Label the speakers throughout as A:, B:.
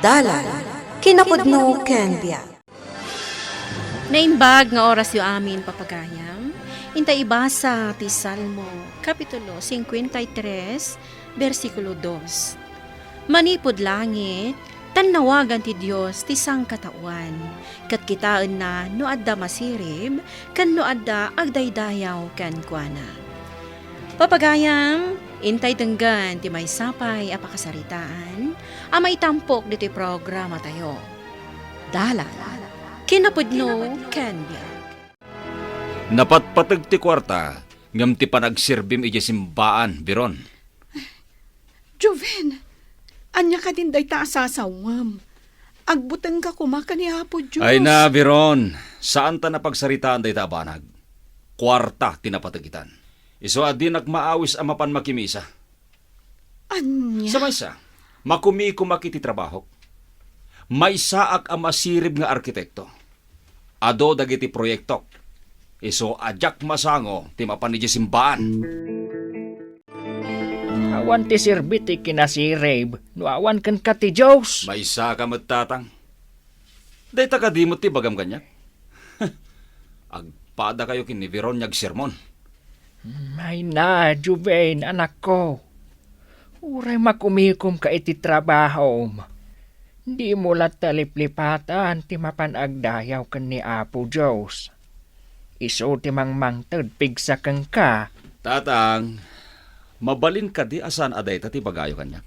A: Dalan, kinapudno ken biag.
B: Naimbag nga oras yu amin papagayam, intay ibasa ti Salmo, Kapitulo 53, versikulo 2. Manipod langit, tanawagan ti Dios ti sangkatauan, kat kitaan na no adda masirib, kan no adda agdaydayaw kan kuana. Papagayam, intay tenggan ti may sapay apakasaritaan, amay tampok diti programa tayo. Dalan, kinapudno ken biag.
C: Napatpatag ti kwarta, ngam ti panagsirbim iti simbaan, Biron.
D: Joven, anya ka din day ta asasawam. Agbutang ka kumaka ni Apo Diyos.
C: Ay na, Biron, saan ta napagsaritaan day ta abanag? Kwarta tinapatagitan. Iso adi nagmaawis amapan makimisa.
D: Anya?
C: Sa maysa, makumiti trabaho. May saak ang masirib nga arkitekto. Ado dagiti proyekto. Iso ajak masango ti mapanidya simbaan.
E: Awan ti sirbit ti kinasirib, no awan kan ka ti Diyos.
C: May sa ka magtatang. Day takadimot ti bagam ganyak. Agpada kayo kini Viron nyag sermon.
E: May na, Juven, anak ko. Uray makumikom ka iti trabaho. Di mo lat taliplipatan ti mapanagdayaw kan ni Apo Diyos. Iso ti mangmangtad pigsa kang ka.
C: Tatang, mabalin ka di asan aday ti bagayo kanya.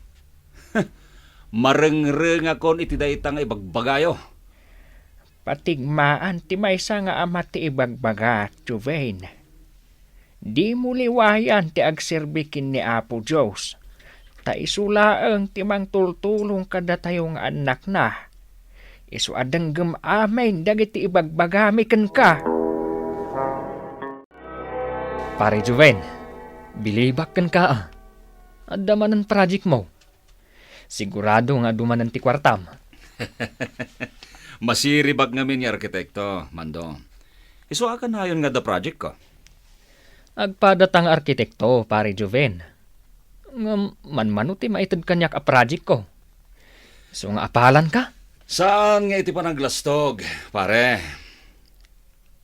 C: Marengreng akon iti daytang ibagbagayo.
E: Patigmaan ti maysa nga amat ti ibagbaga, Juven. Di mo liwayan ti agserbikin ni Apo Diyos. Ta isulaang ti mangtultulong kada tayong anak na. Isu adang gemamen dagiti ibagbagami ken ka. Pare Juven, bilibak ken ka. Adda man ang project mo. Sigurado nga dumanan ti kwartam.
C: Masiribag ngamin ni arkitekto, Mando. Iso akan hayon nga da project ko.
E: Agpadatang arkitekto, pare Juven. Manmanuti maitid kanyak a project ko. So nga apalan ka?
C: Saan nga iti panagglastog, pare?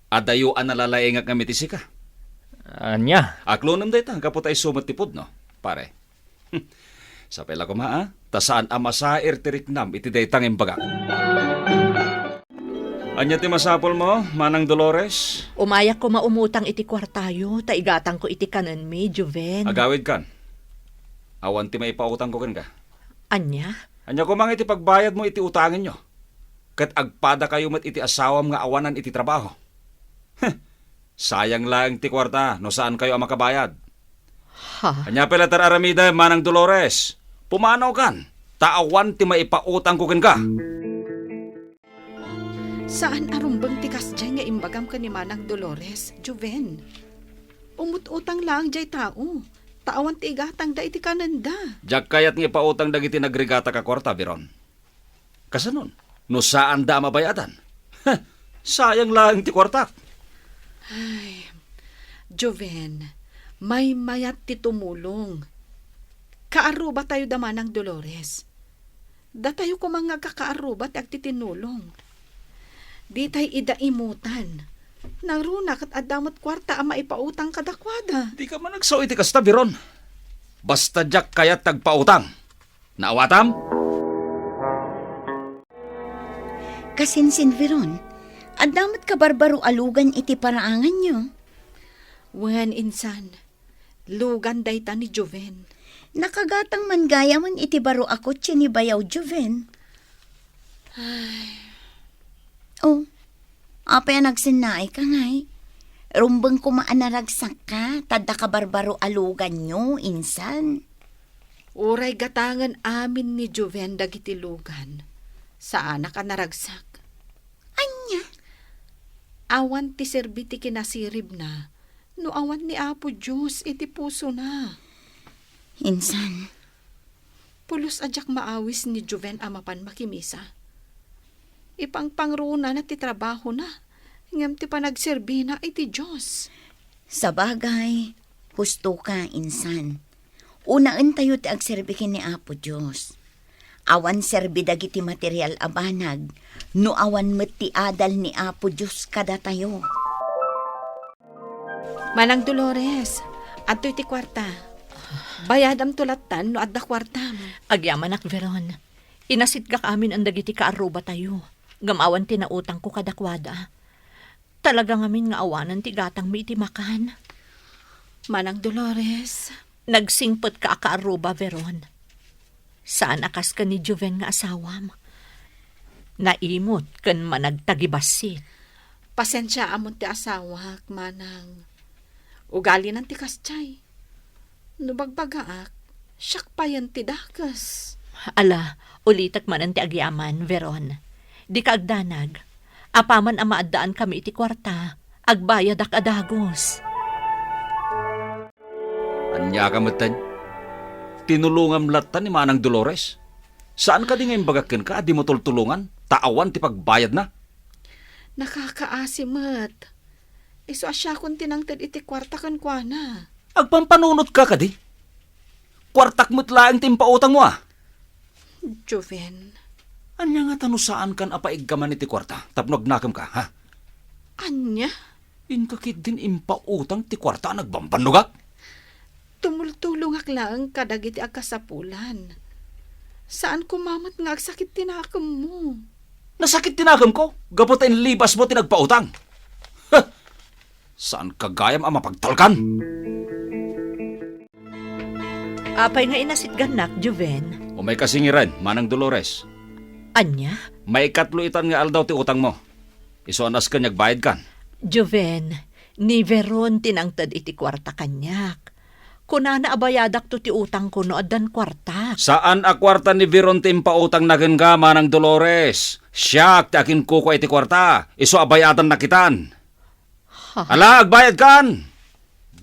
C: Adayuan nalalaingak nga mitisi ka.
E: Anya?
C: Aklonam day ta, kapot ay sumatipod, no, pare? Sa pela ko maa, tasaan amasair tiriknam iti daytang imbaga. Anya ti masapol mo, Manang Dolores?
D: Umayak ko maumutang iti kwartayo, taigatang ko iti kanan mi, Joven.
C: Agawid kan. Awan ti maipautang ko kan ka.
D: Anya?
C: Anya ko mang iti pagbayad mo iti utangin nyo. Kat agpada kayo mat iti asawam nga awanan iti trabaho. Sayang lang ti kwarta, no saan kayo ang makabayad.
D: Ha?
C: Anya pelatar aramida, Manang Dolores. Pumanaw kan. Taawan ti maipautang ko kan ka.
D: Saan arumbang tikas dyan nga imbagam ka ni Manang Dolores, Joven? Umututang lang jay tao. Taawan ti igatang da iti kananda.
C: Diyak kayat nga ipautang dagiti nagrigata ka kwarta, Biron. Kasanon, no saan da mabayadan? Sayang lang ti kwarta.
D: Ay, Joven, may mayat ti tumulong. Kaaruba tayo da Manang Dolores. Da tayo ko mga kakaaruba ti agtitinulong. Di tayo idaimutan. Naruna kat adamat kwarta ang maipautang kadakwada.
C: Di ka man nagsaw iti kasta, Biron. Basta diyak kayat tagpautang. Naawatam?
F: Kasinsin, Veron. Adamat ka barbaro alugan iti paraangan nyo.
D: Wen insan, lugan day ta ni Joven.
F: Nakagatang man gaya man iti baro ako ni bayaw, Joven. Oh, apa yan nagsinay ka ngay? Rumbang kumaanaragsak ka, tada ka barbaro alugan nyo, insan.
D: Uray gatangan amin ni Joven dagiti lugan. Saan ka naragsak?
F: Anya?
D: Awan ti serbiti kinasirib na. No awan ni Apo Diyos iti puso na.
F: Insan.
D: Pulos adyak maawis ni Joven amapan makimisa. Ipangpangruna na ti trabaho na. Ngam ti panagserbi na iti Diyos.
F: Sa bagay, husto ka, insan. Unaan tayo ti agserbikin ni Apo Diyos. Awan serbi dagiti material abanag, no awan met ti adal ni Apo Diyos kada tayo.
D: Manang Dolores, adto'y ti kwarta. Bayadam tulatan no adda kwarta mo.
G: Agyamanak, Veron. Inasit ka amin ang dagiti kaaruba tayo. Gamawan tinautang ko kadakwada. Talaga ngamin nga awanan ti gatang may itimakan.
D: Manang Dolores,
G: Nagsingpot ka kaaruba, Veron. Saan akas ka ni Joven nga asawam? Naimot kan managtagibasit.
D: pasensya amon ti asawak, manang. Ugali ng ti kastyay. No bagbagaak, siyak pa yan ti dakas.
G: Ala, ulitak man ang ti agyaman, Veron. Di ka agdanag. Apaman ang maadaan kami iti kwarta. Agbayad ak adagos.
C: Anya ka matan? Tinulungan latan ni Manang Dolores. Saan ka di ngayon bagakin ka? Di mo tultulungan? Taawan ti pagbayad na?
D: Nakakaasimat. Iso asya kung tinangtad iti kwarta kan kwa na.
C: Agpampanunot ka di? Kwartak mo't laang timpautang mo
D: Joven,
C: Anya nga tano saan kan apaig ka man iti kwarta? Tapnog nakam ka, ha?
D: anya?
C: Inkakit din impautang ti kwarta nagbampanugak?
D: Tumultulong lang kadag iti agkasapulan. Saan kumamat nga agsakit tinakam mo?
C: Nasakit tinagam ko? Gapot ang libas mo tinagpautang? Ha! Saan kagayam ang mapagtalkan?
G: Apay nga inasit ganak, Joven.
C: O may kasingiran, Manang Dolores.
G: Anya?
C: May katluitan nga aldaw ti utang mo. Iso anas ka bayad kan.
G: Joven, ni Veron tinangtad iti kwarta kanyak. Kunana abayadak to ti utang ko no adan kwarta.
C: Saan a kwarta ni Veron timpautang nagen ka, Manang Dolores? Siyak ti akin kuko iti kwarta. Iso abayadan na kitan. Ala, agbayad kan!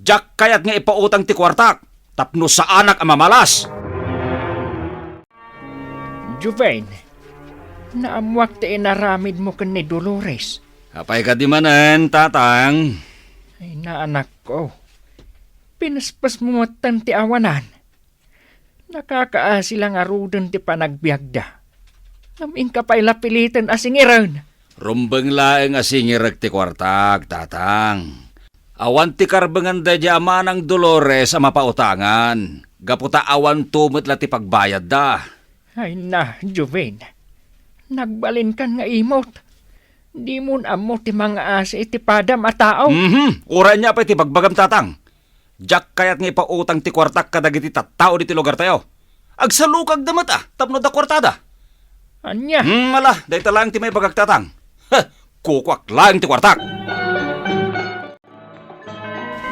C: Jack kayat nga ipautang ti kwartak. Tapno sa anak ang mamalas.
E: Juven, naamwak ti inaramid mo kan ni Dolores.
C: Apay ka di manen, tatang.
E: Ay, naanak ko. Pinaspas mo matan ti awanan. Nakakaasi lang arudan ti panagbiagda. Naming kapay lapilitan asingiran.
C: Rumbeng laeng asingirag ti kwartak, tatang. Awan ti karbengan da di Manang Dolores ang mapautangan. Gaputa awan tumot la ti pagbayad da.
E: Ay na, Juven. Nagbalin kan nga imot. Di mo amot ti mga asa iti padam a tao.
C: Uran niya pa ti pagbagam, tatang. Jack kayat nga ipautang ti kwartak kadag iti tattao di ti lugar tayo. Agsalukag damat tapno da kwartada.
E: Anya?
C: Mala, dahi talang ti may bagag, tatang. Kukwak lang ti kwartak.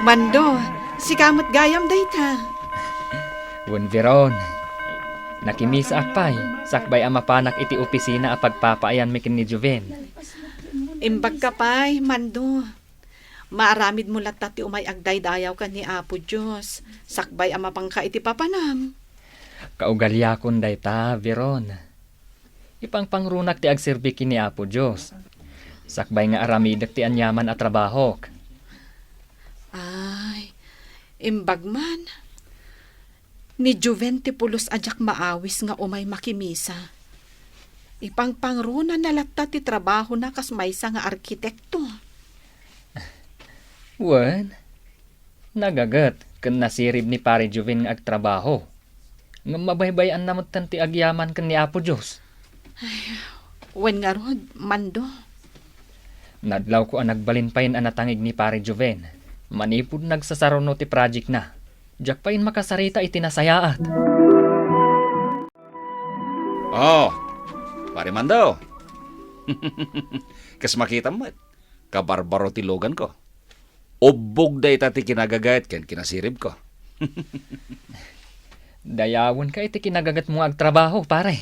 D: Mando, si kamot gayam dayta.
H: Wen Veron, nakimisa akpay, sakbay ang mapanak iti opisina a pagpapaayan mi ken ni Joven.
D: Imbag ka pa'y, Mando. Maaramid mo latta ti umay agdaydayaw ka ni Apo Diyos. Sakbay ang mapangka iti papanam.
H: Kaugalyakon dayta, Veron. Ipangpangrunak ti agserbi ni Apo Diyos. Sakbay nga aramidak ti anyaman at trabahok.
D: Ay, imbag man. Ni Joven ti pulos ajak maawis nga umay makimisa. Ipangpangruna na latta ti trabaho na kas maysa nga arkitekto.
H: Wen, nagagat ken nasirib ni pare Joven nga agtrabaho. Nga mabaybayan namot ti agyaman ken ni Apo Diyos.
D: Wen nga rod, Mando.
H: Nadlaw ko ang nagbalinpayin ang natangig ni pare Joven. Manipod nagsasaruno ti project na. Diyak pain makasarita itinasayaat.
C: Oh, pare Mando. Kas makita mo, kabarbaro ti logan ko. Ubog day tati kinagagayat ken kinasirib ko.
H: Dayawon ka iti kinagagat mo agtrabaho, pare.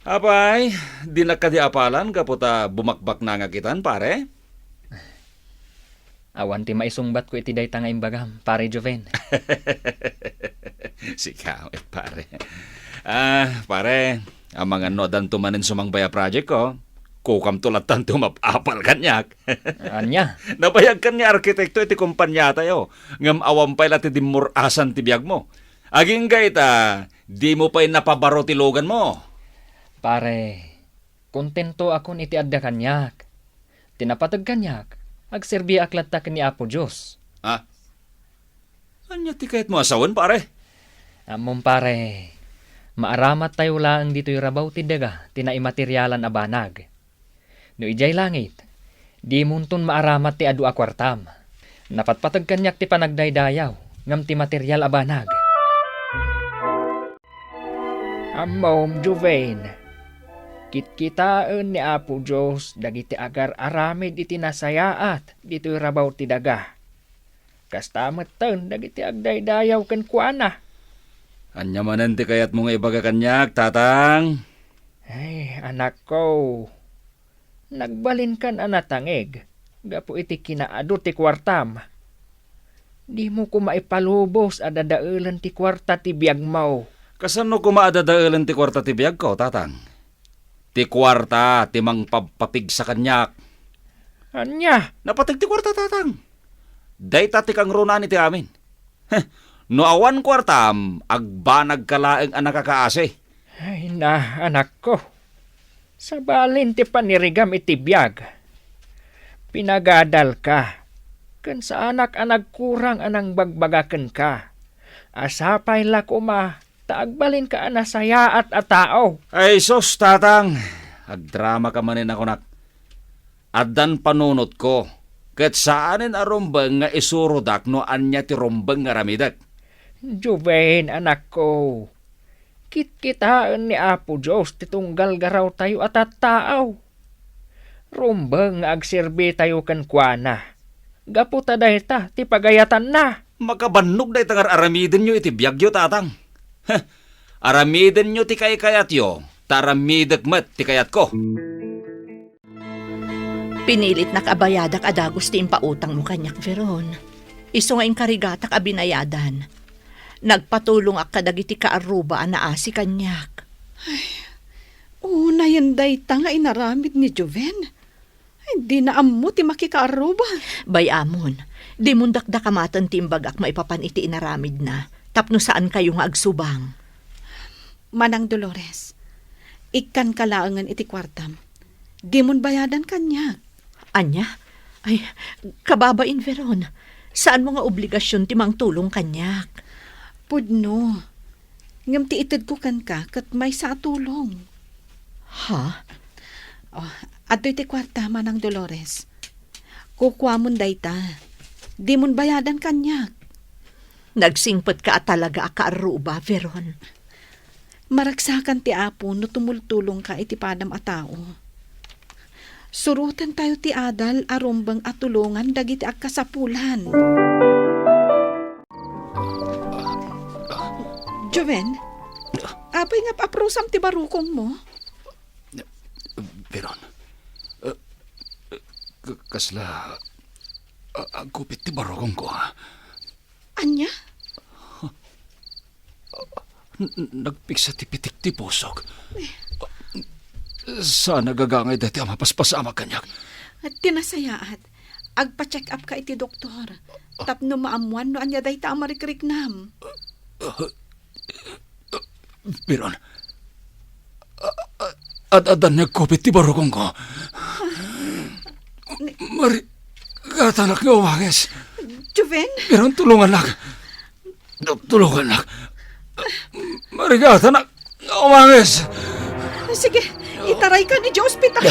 C: Apay, di na ka di apalan kaputa bumakbak na nga kitan, pare.
H: Awan ti maisungbat ko iti dayta nga imbagam, pare Joven.
C: Sikaw, pare. Pare, ang mga nodan tumanin sumangbaya project ko, kukam tulatan tumapapal kanyak.
H: Anya?
C: Nabayag kan niya arkitekto iti kumpanya tayo, ngam awam pa'y lati dimurasan ti biyag mo. Aging gayta, di mo pa'y napabaro ti logan mo.
H: Pare, kontento akon iti adda kanyak. Tinapatag kanyak, agserbi aklat ta ni Apo Diyos.
C: Ha? Anya ti kahit mo asawan, pare?
H: Amon pare, maaramat tayo lang dito'y rabaw ti daga, tinaimateryalan a banag. No ijay langit, di munton maaramat ti adu a kwartam. Napatpatag kanyak ti panagdaydayaw, ngam ti materyal a banag.
E: Amom, Juven. Kitkitaan ni Apo Diyos dagiti agar aramid iti nasayaat dito'y rabaw ti daga. Kastamat taon dagiti agdaydayaw ken kuana.
C: Anya manan ti kayat mo nga ibaga kanyak, tatang.
E: Ay, anak ko. Nagbalin kan anatangig. Gapo iti kinaado ti kwartam. Di mo ko maipalubos adadaulan ti kwarta ti biyag mo.
C: Kasano kumaadadaalan ti kwarta ti biyag ko, tatang? Ti kwarta, ti mang papapig sa kanyak.
E: Anya?
C: Napatig ti kwarta, tatang. Day tati kang runan iti amin. No awan kwartam, agbanag kalaeng anak kakaase.
E: Ay na, anak ko. Sa balin ti panirigam iti biyag. Pinagadal ka. Kan sa anak-anak kurang anang bagbagaken ka. Asapay la kuma, taagbalin ka anasaya at atao.
C: Ay sos, tatang. Agdrama ka manin ako nak. Addan panunot ko. Kat saanin arumbang nga isurudak no anya ti rumbang nga ramidak.
E: Juven, anak ko. Kitkitaan ni Apo Diyos titunggal garaw tayo at taaw. Rumbang nga agserbi tayo kan kuana. Gaputa dahi ta, ti pagayatan na.
C: Makabannog day tangar aramidin nyo iti biyagyo, tatang. Aramidin nyo ti kayat yo, taramidak mat ti kayat ko.
G: Pinilit na kaabayadak adagos ti impautang mo kanyak, Veron. Iso nga inkarigatak a binayadan. Nagpatulong ak kadagiti kaaruba na asi kanyak.
D: Una yan dayta nga inaramid ni Joven. Hindi na ammo ti makikaaruba.
G: Bayamon, di mundak da kamatan ti imbagak maipapan iti inaramid na. Tapno saan kayo nga agsubang.
D: Manang Dolores, ikan kalaangan iti kwartam. Di mon bayadan kanyak.
G: Anya? Ay, kababain, Veron. Saan mo nga obligasyon ti mang tulong kanyak?
D: Pudno. Ngam ti itid ko kan ka kat may sa tulong.
G: Ha?
D: Oh, ato iti kwarta, Manang Dolores. Kukuha mon dayta. Di mon bayadan kanyak.
G: Nagsingpet ka at talaga akaaruba, Veron.
D: Maragsakan ti Apo no tumultulong ka iti padam a tao. Surutan tayo ti adal arumbang at tulungan dagiti agkasapulan. Joven, apay nga paprusam ti barukong mo?
C: Veron, kasla, agupit ti barokong ko, ha?
D: Anya?
C: Nagpiksa ti pitik ti pusok. Sana gagangay dati ang mapaspasama kanyak.
D: At tinasayaat, agpa-check up ka iti doktor. Tapno maamuan no anya day ta amarikiriknam.
C: Veron, adan nagkupit ti barokong ko. Mari, katanak nga umangis.
D: Joven?
C: Veron, tulungan nak. Tulungan nak. Mari, katanak nga umangis.
D: Sige, itaray ka ni Hospital.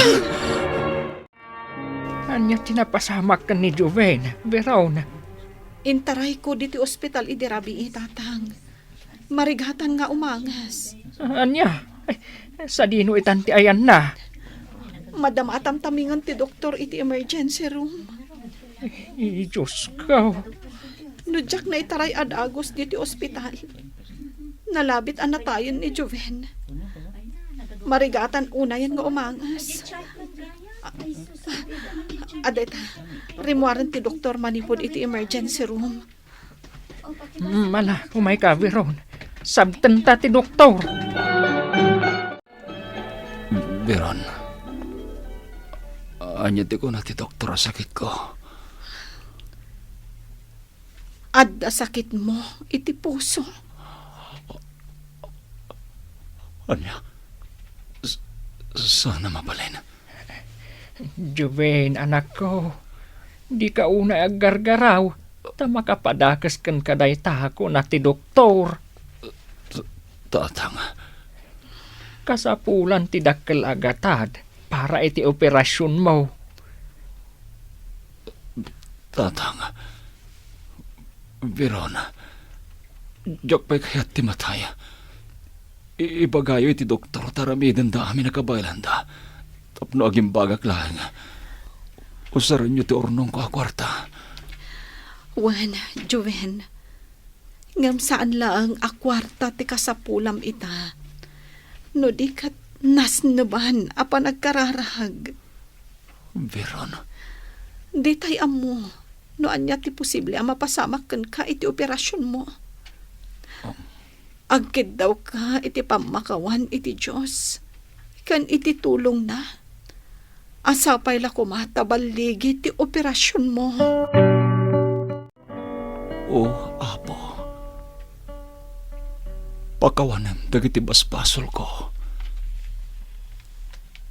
E: Anya tinapasamak ka ni Juven, Veron.
D: Intaray ko diti ospital idirabi itatang. Marigatan nga umangas.
E: Anya? Ay, sa dino itanti ayan na.
D: Madam atam-tamingan ti doktor iti emergency room.
E: Ay, Diyos ko.
D: Nudyak na itaray adagos diti ospital. Nalabit ang natayon ni Joven. Marigatan una yan nga umangas. Adeta, rimuaran ti doktor manipod iti emergency room.
E: Mala, umay ka, Veron. Sabtan ta ti doktor.
C: Veron, anya ti ko na ti doktor sakit ko.
D: Adda sakit mo iti puso.
C: Anya, Sana mabalin.
E: Joven, anak ko, di ka una aggargaraw, ta makapadakas kan kaday tako na ti doktor.
C: Tatang,
E: Kasapulan ti dakkel agatad para iti operasyon mo.
C: tatang. Verona, jok pa'y kayat ti mataya. Ibagayo iti doktor taramiden da amin nakabaylan da. Tapno aging bagak lang. Usaran nyo ti ornong ko akwarta.
D: Wan, Joven. Ngam saan lang akwarta ti kasapulam ita. No di kat nasnaban apa nagkararahag.
C: Verona,
D: Di tay amo. No anya ti posible ang mapasamak ka iti operasyon mo. Agkid daw ka iti pamakawan iti Diyos. Kan iti tulong na. Asapay la kumatabaligi ti operasyon mo.
C: o apo. Pakawanem dagiti basbasol ko.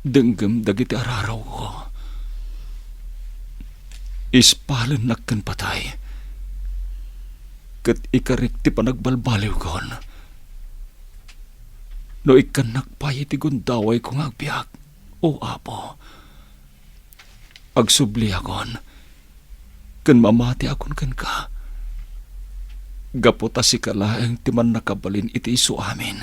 C: Denggem dagiti araraw ko. Ispalen nakken patay. Ket ikarik ti panagbalbaliw kon. No ikan nakpay ti gundaway kong agbiag. O apo. Agsubli akon. Ken mamati akon ken ka. Gaputa si kalaeng ti man nakabalin iti isu amin.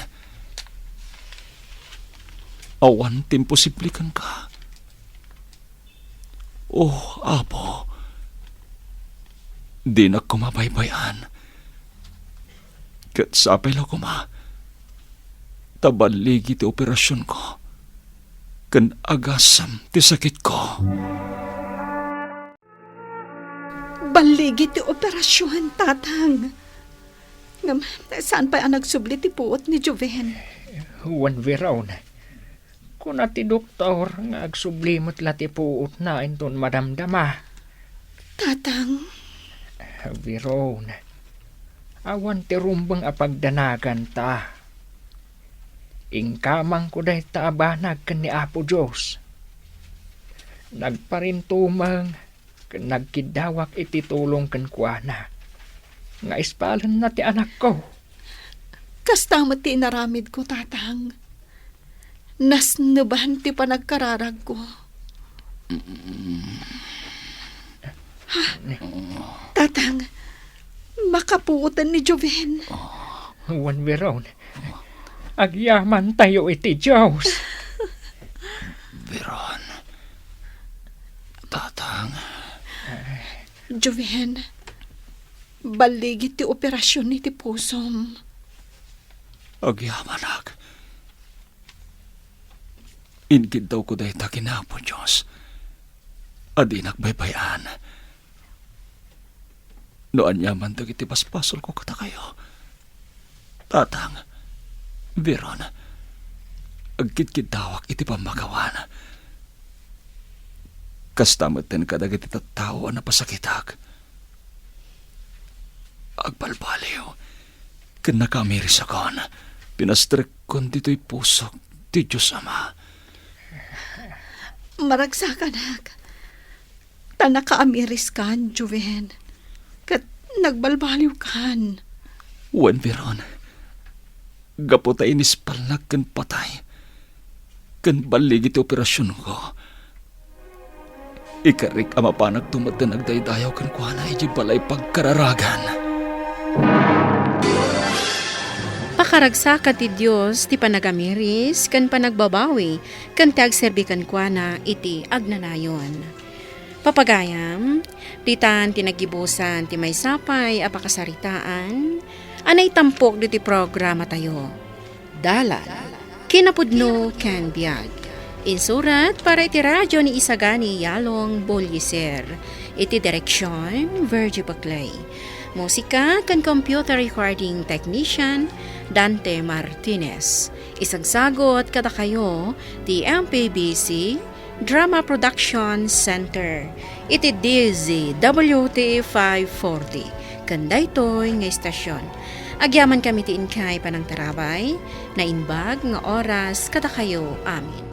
C: Awan timposible kan ka. Oh, apo. Di na kumabaybayan. Kat sapay la kuma. Tabaligi ti operasyon ko. Kan agasam ti sakit ko.
D: Baligi ti operasyon, tatang. Ngam, saan pa ang nagsubli ti puot ni Joven?
E: Juan Veron, kung ti doktor nga agsublimot lati puot na inton madamdama.
D: Tatang,
E: Veron, awan ti rumbang apagdanagan ta. Ingkamang ko dahi taabanag kan ni Apo Diyos. Nagparintumang kan nagkidawak iti tulong kan kuana. Nga ispalan na ti anak ko.
D: kastamat ti naramid ko, tatang. Nasnabahan ti panagkararag ko. Ha? Tatang, makapuutan ni Joven.
E: Juan Veron, agyaman tayo iti Diyos.
C: Veron. Tatang.
D: Joven, baligit ti operasyon ni ti pusom.
C: Agyamanag. Ingid daw ko dahi takinapo, Diyos. Adi nagbaybayan. Noan yaman dagiti paspasol ko kata kayo. Tatang, Veron, agkid-kid dawak iti pamakawan. Kastamatan ka dagiti tattao na pasakitag. Agbalbaliw, ken nakamiris akon, pinastrek kon dito'y pusok, ti Diyos Ama.
D: Maragsakanag. Tanakaamiris kan, Joven. Kat nagbalbaliw kan.
C: Wen Veron, gapota inispalnag ken patay. Ken balig iti operasyon ko. Ikarik ama panag tumaten nagdaydayaw ken kuana iti balay pagkararagan.
B: Pakaragsakat ti Diyos ti panagamiris kan panagbabawi kan tagserbikan kuana iti agnanayon. Papagayam, ditan tinagibusan ti maysapay apakasaritaan, anay tampok diti programa tayo. Dalan, kinapudno ken biag. Insurat para iti radyo ni Isagani Yalong Bolliser. Iti direksyon, Virgie Baclay. Musika kan computer recording technician, Dante Martinez. Isagsagot kada kayo, ti MPBC Drama Production Center. Iti DZWT 540. Kanday to'y nga istasyon. Agyaman kami ti inkay panang tarabay, na inbag nga oras kada kayo amin.